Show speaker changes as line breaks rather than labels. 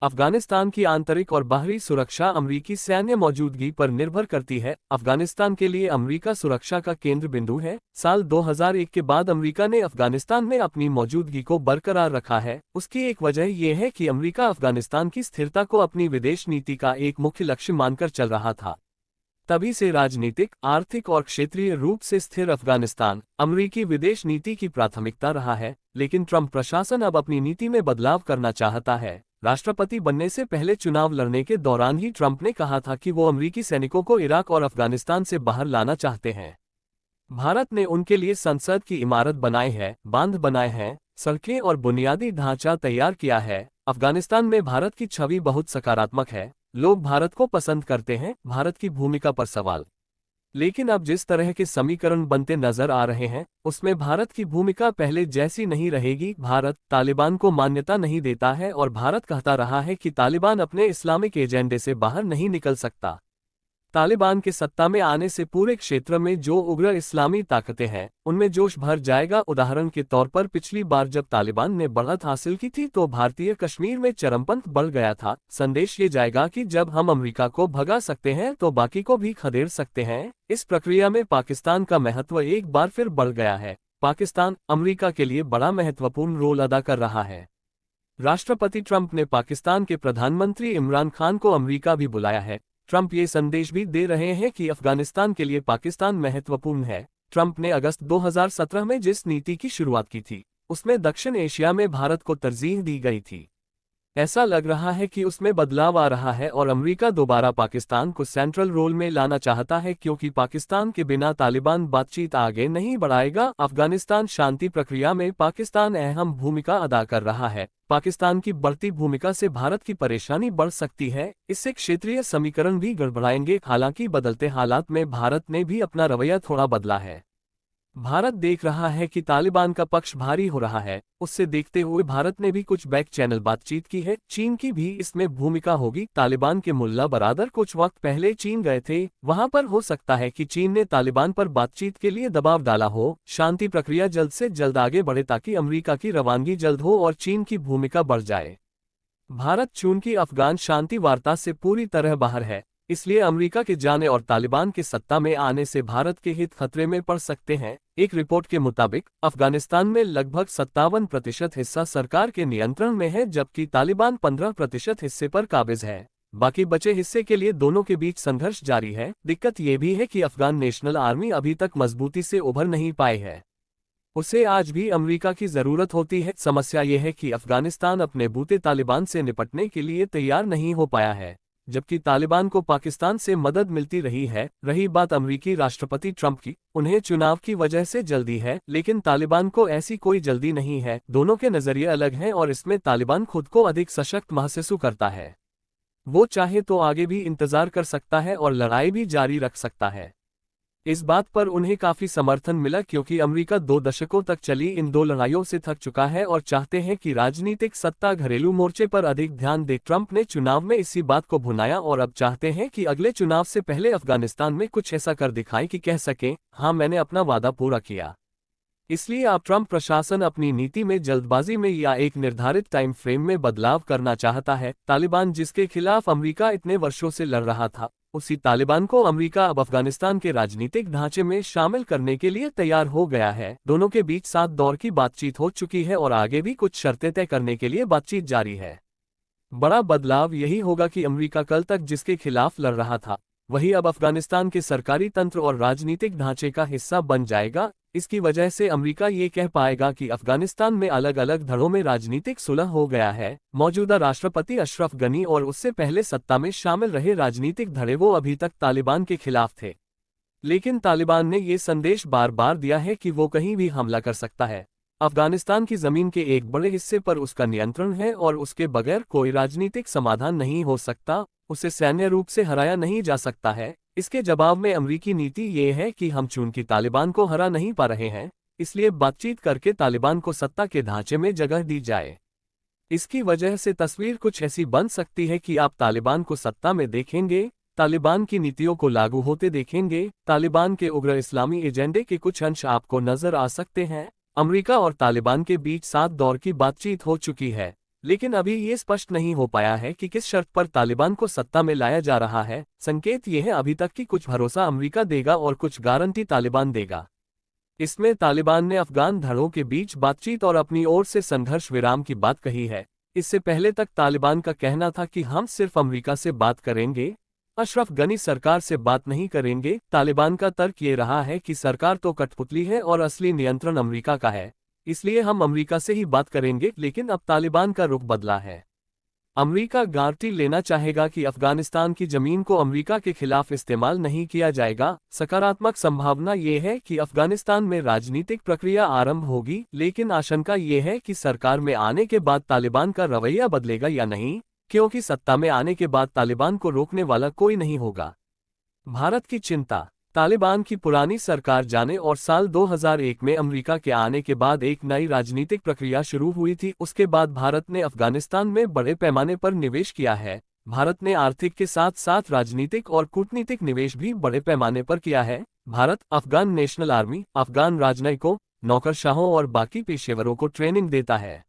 अफगानिस्तान की आंतरिक और बाहरी सुरक्षा अमरीकी सैन्य मौजूदगी पर निर्भर करती है। अफगानिस्तान के लिए अमरीका सुरक्षा का केंद्र बिंदु है। साल 2001 के बाद अमरीका ने अफगानिस्तान में अपनी मौजूदगी को बरकरार रखा है। उसकी एक वजह यह है कि अमरीका अफगानिस्तान की स्थिरता को अपनी विदेश नीति का एक मुख्य लक्ष्य मानकर चल रहा था। तभी से राजनीतिक, आर्थिक और क्षेत्रीय रूप से स्थिर अफगानिस्तान अमरीकी विदेश नीति की प्राथमिकता रहा है। लेकिन ट्रंप प्रशासन अब अपनी नीति में बदलाव करना चाहता है। राष्ट्रपति बनने से पहले चुनाव लड़ने के दौरान ही ट्रंप ने कहा था कि वो अमरीकी सैनिकों को इराक और अफगानिस्तान से बाहर लाना चाहते हैं। भारत ने उनके लिए संसद की इमारत बनाई है, बांध बनाए हैं, सड़कें और बुनियादी ढांचा तैयार किया है। अफगानिस्तान में भारत की छवि बहुत सकारात्मक है। लोग भारत को पसंद करते हैं। भारत की भूमिका पर सवाल। लेकिन अब जिस तरह के समीकरण बनते नजर आ रहे हैं, उसमें भारत की भूमिका पहले जैसी नहीं रहेगी। भारत तालिबान को मान्यता नहीं देता है और भारत कहता रहा है कि तालिबान अपने इस्लामिक एजेंडे से बाहर नहीं निकल सकता। तालिबान के सत्ता में आने से पूरे क्षेत्र में जो उग्र इस्लामी ताकतें हैं, उनमें जोश भर जाएगा। उदाहरण के तौर पर पिछली बार जब तालिबान ने बढ़त हासिल की थी तो भारतीय कश्मीर में चरमपंथ बढ़ गया था। संदेश ये जाएगा कि जब हम अमेरिका को भगा सकते हैं तो बाकी को भी खदेड़ सकते हैं। इस प्रक्रिया में पाकिस्तान का महत्व एक बार फिर बढ़ गया है। पाकिस्तान अमेरिका के लिए बड़ा महत्वपूर्ण रोल अदा कर रहा है। राष्ट्रपति ट्रंप ने पाकिस्तान के प्रधानमंत्री इमरान खान को अमेरिका भी बुलाया है। ट्रंप ये संदेश भी दे रहे हैं कि अफगानिस्तान के लिए पाकिस्तान महत्वपूर्ण है। ट्रंप ने अगस्त 2017 में जिस नीति की शुरुआत की थी, उसमें दक्षिण एशिया में भारत को तरजीह दी गई थी। ऐसा लग रहा है कि उसमें बदलाव आ रहा है और अमेरिका दोबारा पाकिस्तान को सेंट्रल रोल में लाना चाहता है, क्योंकि पाकिस्तान के बिना तालिबान बातचीत आगे नहीं बढ़ाएगा। अफगानिस्तान शांति प्रक्रिया में पाकिस्तान अहम भूमिका अदा कर रहा है। पाकिस्तान की बढ़ती भूमिका से भारत की परेशानी बढ़ सकती है। इससे क्षेत्रीय समीकरण भी गड़बड़ाएंगे। हालांकि बदलते हालात में भारत ने भी अपना रवैया थोड़ा बदला है। भारत देख रहा है कि तालिबान का पक्ष भारी हो रहा है। उससे देखते हुए भारत ने भी कुछ बैक चैनल बातचीत की है। चीन की भी इसमें भूमिका होगी। तालिबान के मुल्ला बरादर कुछ वक्त पहले चीन गए थे। वहां पर हो सकता है कि चीन ने तालिबान पर बातचीत के लिए दबाव डाला हो। शांति प्रक्रिया जल्द से जल्द आगे बढ़े ताकि अमेरिका की रवानगी जल्द हो और चीन की भूमिका बढ़ जाए। भारत चीन की अफगान शांति वार्ता से पूरी तरह बाहर है, इसलिए अमेरिका के जाने और तालिबान के सत्ता में आने से भारत के हित खतरे में पड़ सकते हैं। एक रिपोर्ट के मुताबिक अफगानिस्तान में लगभग 57% हिस्सा सरकार के नियंत्रण में है, जबकि तालिबान 15% हिस्से पर काबिज है। बाकी बचे हिस्से के लिए दोनों के बीच संघर्ष जारी है। दिक्कत यह भी है कि अफगान नेशनल आर्मी अभी तक मजबूती से उभर नहीं पाई है। उसे आज भी अमेरिका की जरूरत होती है। समस्या यह है कि अफगानिस्तान अपने बूते तालिबान से निपटने के लिए तैयार नहीं हो पाया है, जबकि तालिबान को पाकिस्तान से मदद मिलती रही है। रही बात अमेरिकी राष्ट्रपति ट्रंप की, उन्हें चुनाव की वजह से जल्दी है, लेकिन तालिबान को ऐसी कोई जल्दी नहीं है। दोनों के नजरिए अलग हैं और इसमें तालिबान खुद को अधिक सशक्त महसूस करता है। वो चाहे तो आगे भी इंतजार कर सकता है और लड़ाई भी जारी रख सकता है। इस बात पर उन्हें काफी समर्थन मिला, क्योंकि अमेरिका 2 दशकों तक चली इन 2 लड़ाइयों से थक चुका है और चाहते हैं कि राजनीतिक सत्ता घरेलू मोर्चे पर अधिक ध्यान दे। ट्रंप ने चुनाव में इसी बात को भुनाया और अब चाहते हैं कि अगले चुनाव से पहले अफगानिस्तान में कुछ ऐसा कर दिखाएं कि कह सकें, हाँ मैंने अपना वादा पूरा किया। इसलिए अब ट्रंप प्रशासन अपनी नीति में जल्दबाजी में या एक निर्धारित टाइम फ्रेम में बदलाव करना चाहता है। तालिबान जिसके खिलाफ अमेरिका इतने वर्षों से लड़ रहा था, उसी तालिबान को अमेरिका अब अफगानिस्तान के राजनीतिक ढांचे में शामिल करने के लिए तैयार हो गया है। दोनों के बीच 7 दौर की बातचीत हो चुकी है और आगे भी कुछ शर्तें तय करने के लिए बातचीत जारी है। बड़ा बदलाव यही होगा कि अमेरिका कल तक जिसके खिलाफ लड़ रहा था, वही अब अफगानिस्तान के सरकारी तंत्र और राजनीतिक ढांचे का हिस्सा बन जाएगा। इसकी वजह से अमेरिका ये कह पाएगा कि अफगानिस्तान में अलग अलग धड़ों में राजनीतिक सुलह हो गया है। मौजूदा राष्ट्रपति अशरफ गनी और उससे पहले सत्ता में शामिल रहे राजनीतिक धड़े वो अभी तक तालिबान के खिलाफ थे, लेकिन तालिबान ने ये संदेश बार बार दिया है कि वो कहीं भी हमला कर सकता है। अफगानिस्तान की जमीन के एक बड़े हिस्से पर उसका नियंत्रण है और उसके बगैर कोई राजनीतिक समाधान नहीं हो सकता। उसे सैन्य रूप से हराया नहीं जा सकता है। इसके जवाब में अमेरिकी नीति ये है कि हम चूंकि तालिबान को हरा नहीं पा रहे हैं, इसलिए बातचीत करके तालिबान को सत्ता के ढांचे में जगह दी जाए। इसकी वजह से तस्वीर कुछ ऐसी बन सकती है कि आप तालिबान को सत्ता में देखेंगे, तालिबान की नीतियों को लागू होते देखेंगे। तालिबान के उग्र इस्लामी एजेंडे के कुछ अंश आपको नजर आ सकते हैं। अमेरिका और तालिबान के बीच 7 दौर की बातचीत हो चुकी है। लेकिन अभी ये स्पष्ट नहीं हो पाया है कि किस शर्त पर तालिबान को सत्ता में लाया जा रहा है। संकेत ये है अभी तक कि कुछ भरोसा अमेरिका देगा और कुछ गारंटी तालिबान देगा। इसमें तालिबान ने अफगान धड़ों के बीच बातचीत और अपनी ओर से संघर्ष विराम की बात कही है। इससे पहले तक तालिबान का कहना था कि हम सिर्फ अमेरिका से बात करेंगे, अशरफ गनी सरकार से बात नहीं करेंगे। तालिबान का तर्क ये रहा है कि सरकार तो कठपुतली है और असली नियंत्रण अमेरिका का है, इसलिए हम अमेरिका से ही बात करेंगे। लेकिन अब तालिबान का रुख बदला है। अमेरिका गारंटी लेना चाहेगा कि अफगानिस्तान की जमीन को अमेरिका के खिलाफ इस्तेमाल नहीं किया जाएगा। सकारात्मक संभावना ये है कि अफगानिस्तान में राजनीतिक प्रक्रिया आरंभ होगी, लेकिन आशंका ये है कि सरकार में आने के बाद तालिबान का रवैया बदलेगा या नहीं, क्योंकि सत्ता में आने के बाद तालिबान को रोकने वाला कोई नहीं होगा। भारत की चिंता। तालिबान की पुरानी सरकार जाने और साल 2001 में अमेरिका के आने के बाद एक नई राजनीतिक प्रक्रिया शुरू हुई थी। उसके बाद भारत ने अफगानिस्तान में बड़े पैमाने पर निवेश किया है। भारत ने आर्थिक के साथ साथ राजनीतिक और कूटनीतिक निवेश भी बड़े पैमाने पर किया है। भारत अफगान नेशनल आर्मी, अफगान राजनयिकों, नौकरशाहों और बाकी पेशेवरों को ट्रेनिंग देता है।